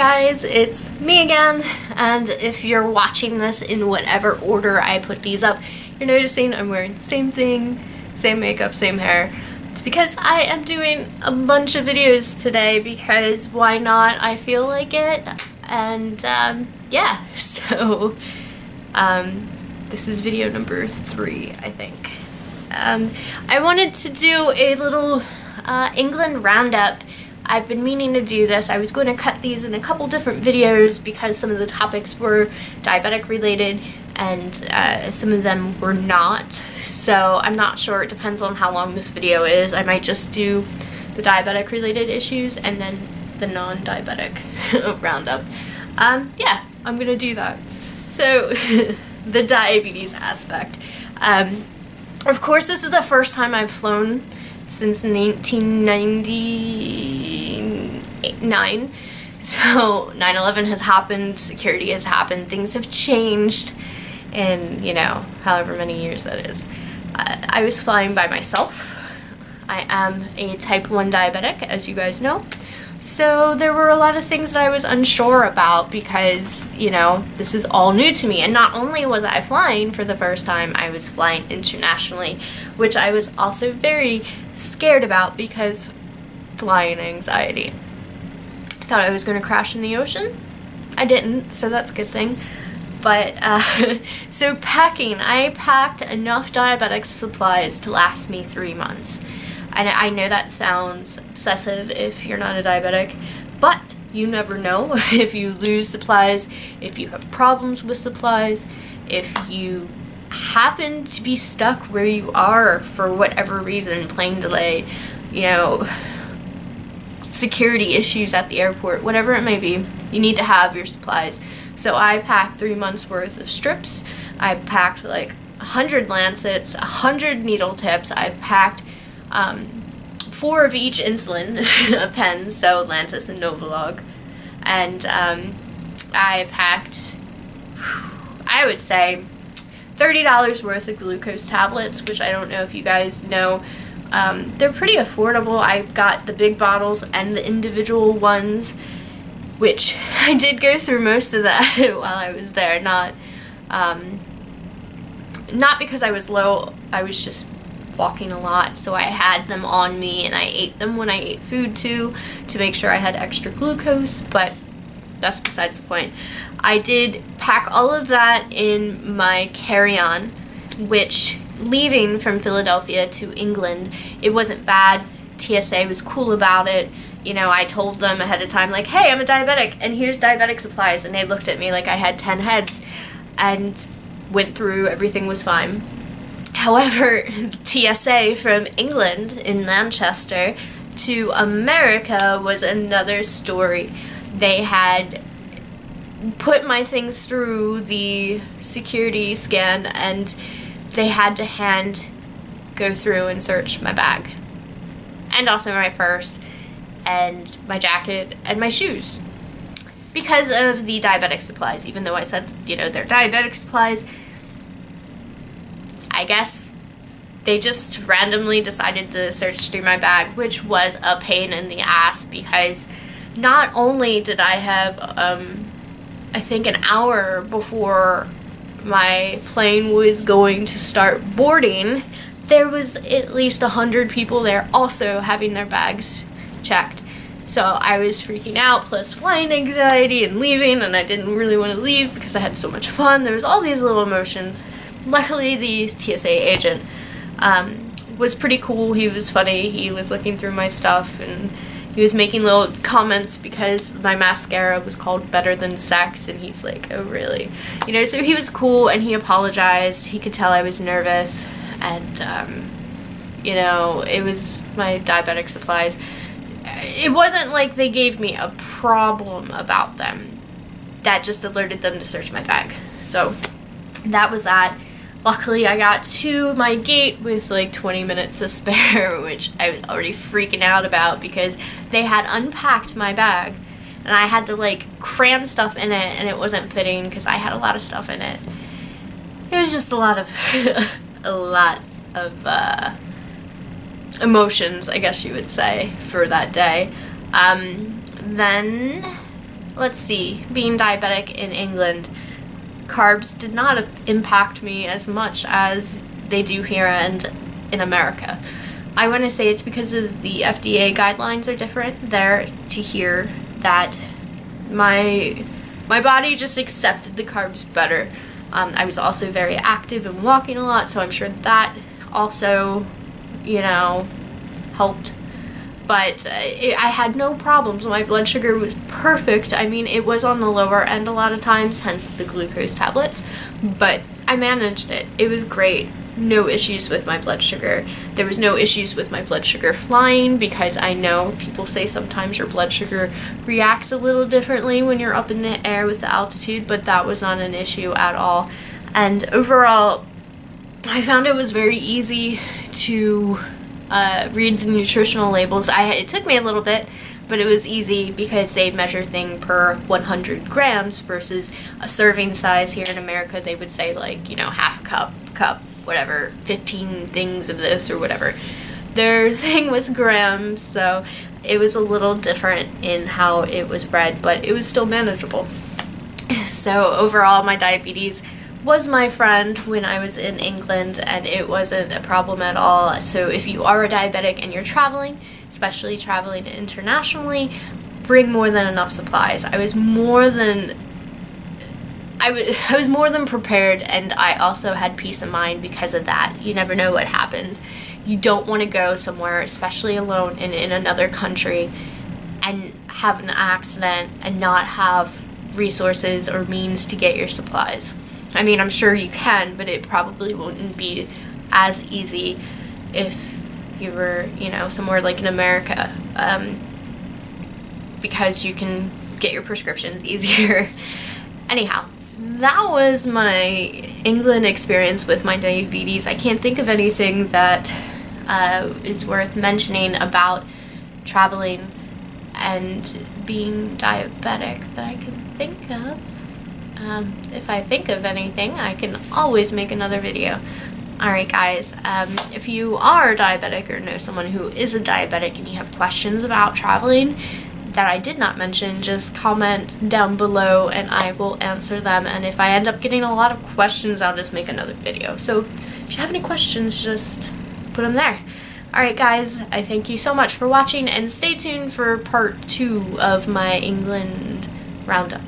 guys, it's me again, and if you're watching this in whatever order I put these up, you're noticing I'm wearing the same thing, same makeup, same hair. It's because I am doing a bunch of videos today because why not? I feel like it, and yeah, so this is video number 3, I think. I wanted to do a little England roundup. I've been meaning to do this. I was going to cut these in a couple different videos because some of the topics were diabetic related and some of them were not. So I'm not sure. It depends on how long this video is. I might just do the diabetic related issues and then the non-diabetic roundup. Yeah, I'm going to do that. So the diabetes aspect. Of course, this is the first time I've flown since 1999, so 9/11 has happened, security has happened, things have changed in, you know, however many years that is. I was flying by myself. I am a type 1 diabetic, as you guys know, so there were a lot of things that I was unsure about because, you know, this is all new to me. And not only was I flying for the first time, I was flying internationally, which I was also very scared about because flying anxiety. I thought I was going to crash in the ocean. I didn't, so that's a good thing. But, so packing. I packed enough diabetic supplies to last me 3 months. And I know that sounds obsessive if you're not a diabetic, but you never know if you lose supplies, if you have problems with supplies, if you happen to be stuck where you are for whatever reason, plane delay, you know, security issues at the airport, whatever it may be, you need to have your supplies. So I packed 3 months worth of strips. I packed like 100 lancets, 100 needle tips. I packed 4 of each insulin pens, so Lantus and Novolog, and I packed, I would say, $30 worth of glucose tablets, which I don't know if you guys know. They're pretty affordable. I got the big bottles and the individual ones, which I did go through most of that while I was there. Not because I was low, I was just walking a lot, so I had them on me and I ate them when I ate food too to make sure I had extra glucose, but that's besides the point. I did pack all of that in my carry-on, which leaving from Philadelphia to England, it wasn't bad. TSA was cool about it. You know, I told them ahead of time, like, hey, I'm a diabetic and here's diabetic supplies, and they looked at me like I had 10 heads and went through, everything was fine. However, TSA from England in Manchester to America was another story. They had put my things through the security scan and they had to go through and search my bag. And also my purse and my jacket and my shoes. Because of the diabetic supplies, even though I said, you know, they're diabetic supplies, I guess they just randomly decided to search through my bag, which was a pain in the ass because not only did I have, I think an hour before my plane was going to start boarding, there was at least 100 people there also having their bags checked. So I was freaking out, plus flying anxiety and leaving, and I didn't really want to leave because I had so much fun. There was all these little emotions. Luckily, the TSA agent was pretty cool. He was funny. He was looking through my stuff, and he was making little comments because my mascara was called Better Than Sex, and he's like, oh, really? You know, so he was cool, and he apologized. He could tell I was nervous, and, you know, it was my diabetic supplies. It wasn't like they gave me a problem about them. That just alerted them to search my bag. So that was that. Luckily, I got to my gate with like 20 minutes to spare, which I was already freaking out about because they had unpacked my bag and I had to like cram stuff in it and it wasn't fitting because I had a lot of stuff in it. It was just a lot of emotions, I guess you would say, for that day. Then let's see, being diabetic in England, carbs did not impact me as much as they do here and in America. I want to say it's because of the FDA guidelines are different there to here that my body just accepted the carbs better. I was also very active and walking a lot, so I'm sure that also, helped. But I had no problems. My blood sugar was perfect. I mean, it was on the lower end a lot of times, hence the glucose tablets. But I managed it. It was great. No issues with my blood sugar. There was no issues with my blood sugar flying, because I know people say sometimes your blood sugar reacts a little differently when you're up in the air with the altitude, but that was not an issue at all. And overall, I found it was very easy to read the nutritional labels. It took me a little bit, but it was easy because they measure things per 100 grams versus a serving size. Here in America, they would say half a cup, whatever, 15 things of this or whatever. Their thing was grams, so it was a little different in how it was read, but it was still manageable. So overall, my diabetes was my friend when I was in England, and it wasn't a problem at all. So if you are a diabetic and you're traveling, especially traveling internationally, bring more than enough supplies. I was more than prepared, and I also had peace of mind because of that. You never know what happens. You don't want to go somewhere, especially alone in another country, and have an accident and not have resources or means to get your supplies. I mean, I'm sure you can, but it probably wouldn't be as easy if you were, somewhere like in America, because you can get your prescriptions easier. Anyhow, that was my England experience with my diabetes. I can't think of anything that is worth mentioning about traveling and being diabetic that I can think of. If I think of anything, I can always make another video. Alright guys, if you are diabetic or know someone who is a diabetic and you have questions about traveling that I did not mention, just comment down below and I will answer them. And if I end up getting a lot of questions, I'll just make another video. So if you have any questions, just put them there. Alright guys, I thank you so much for watching, and stay tuned for part 2 of my England roundup.